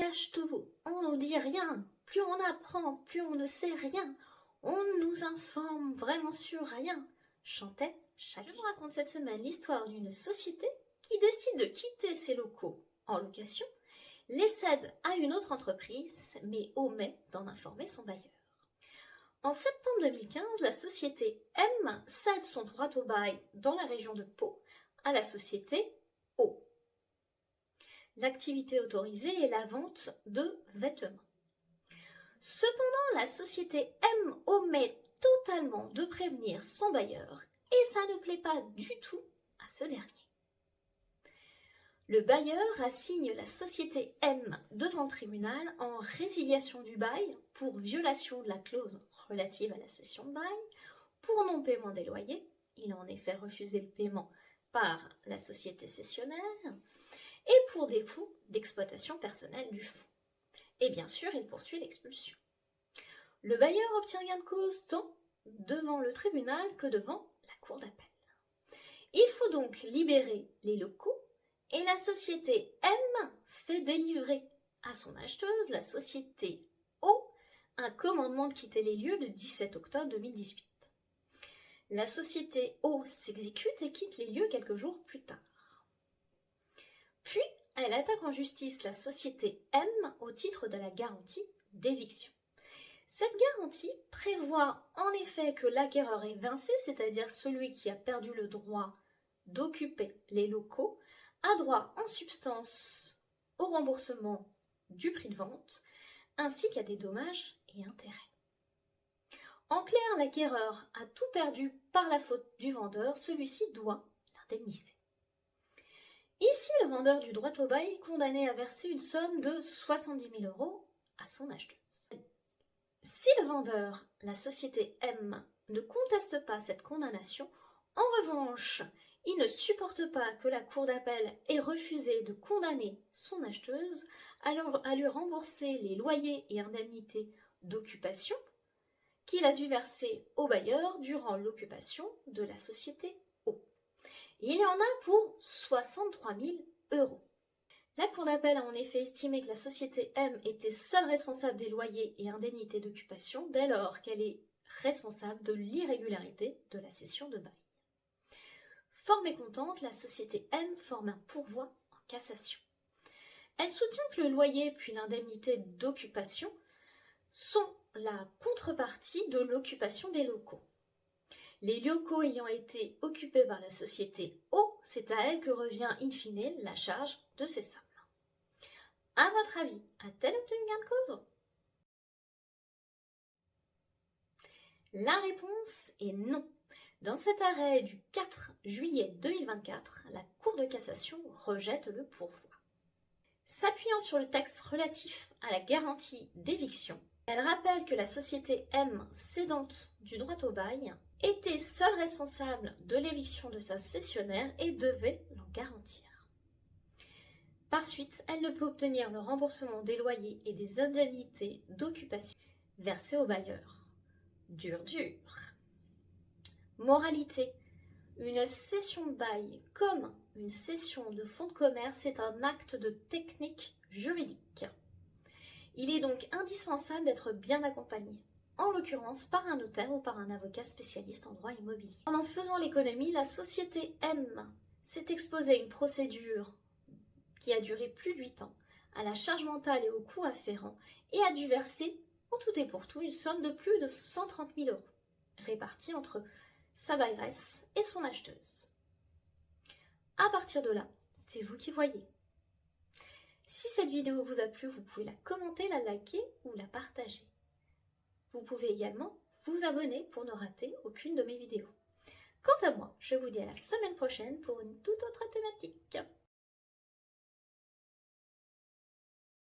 cache tout, on nous dit rien. Plus on apprend, plus on ne sait rien. On nous informe vraiment sur rien, chantait chaque. Je vous raconte cette semaine l'histoire d'une société qui décide de quitter ses locaux en location, les cède à une autre entreprise, mais omet d'en informer son bailleur. En septembre 2015, la société M cède son droit au bail dans la région de Pau à la société O. L'activité autorisée est la vente de vêtements. Cependant, la société M omet totalement de prévenir son bailleur et ça ne plaît pas du tout à ce dernier. Le bailleur assigne la société M devant le tribunal en résiliation du bail pour violation de la clause relative à la cession de bail, pour non-paiement des loyers, il a en effet refusé le paiement par la société cessionnaire, et pour défaut d'exploitation personnelle du fonds. Et bien sûr, il poursuit l'expulsion. Le bailleur obtient gain de cause tant devant le tribunal que devant la cour d'appel. Il faut donc libérer les locaux et la société M fait délivrer à son acheteuse, la société O, un commandement de quitter les lieux le 17 octobre 2018. La société O s'exécute et quitte les lieux quelques jours plus tard. Puis, elle attaque en justice la société M au titre de la garantie d'éviction. Cette garantie prévoit en effet que l'acquéreur évincé, c'est-à-dire celui qui a perdu le droit d'occuper les locaux, a droit en substance au remboursement du prix de vente, ainsi qu'à des dommages et intérêts. En clair, l'acquéreur a tout perdu par la faute du vendeur, celui-ci doit l'indemniser. Ici, le vendeur du droit au bail est condamné à verser une somme de 70 000 € à son acheteuse. Si le vendeur, la société M, ne conteste pas cette condamnation, en revanche, il ne supporte pas que la cour d'appel ait refusé de condamner son acheteuse à lui rembourser les loyers et indemnités d'occupation qu'il a dû verser au bailleur durant l'occupation de la société O. Il y en a pour 63 000 €. La cour d'appel a en effet estimé que la société M était seule responsable des loyers et indemnités d'occupation dès lors qu'elle est responsable de l'irrégularité de la cession de bail. Fort mécontente, la société M forme un pourvoi en cassation. Elle soutient que le loyer puis l'indemnité d'occupation sont la contrepartie de l'occupation des locaux. Les locaux ayant été occupés par la société O, c'est à elle que revient in fine la charge de ces sommes. À votre avis, a-t-elle obtenu gain de cause? La réponse est non. Dans cet arrêt du 4 juillet 2024, la Cour de cassation rejette le pourvoi. S'appuyant sur le texte relatif à la garantie d'éviction, elle rappelle que la société M, cédante du droit au bail, était seule responsable de l'éviction de sa cessionnaire et devait l'en garantir. Par suite, elle ne peut obtenir le remboursement des loyers et des indemnités d'occupation versées au bailleur. Dur. Moralité. Une cession de bail, comme une cession de fonds de commerce, est un acte de technique juridique. Il est donc indispensable d'être bien accompagné, en l'occurrence par un notaire ou par un avocat spécialiste en droit immobilier. En faisant l'économie, la société M s'est exposée à une procédure qui a duré plus de 8 ans, à la charge mentale et aux coûts afférents, et a dû verser, en tout et pour tout, une somme de plus de 130 000 €, répartie entre sa bailleresse et son acheteuse. À partir de là, c'est vous qui voyez. Si cette vidéo vous a plu, vous pouvez la commenter, la liker ou la partager. Vous pouvez également vous abonner pour ne rater aucune de mes vidéos. Quant à moi, je vous dis à la semaine prochaine pour une toute autre thématique.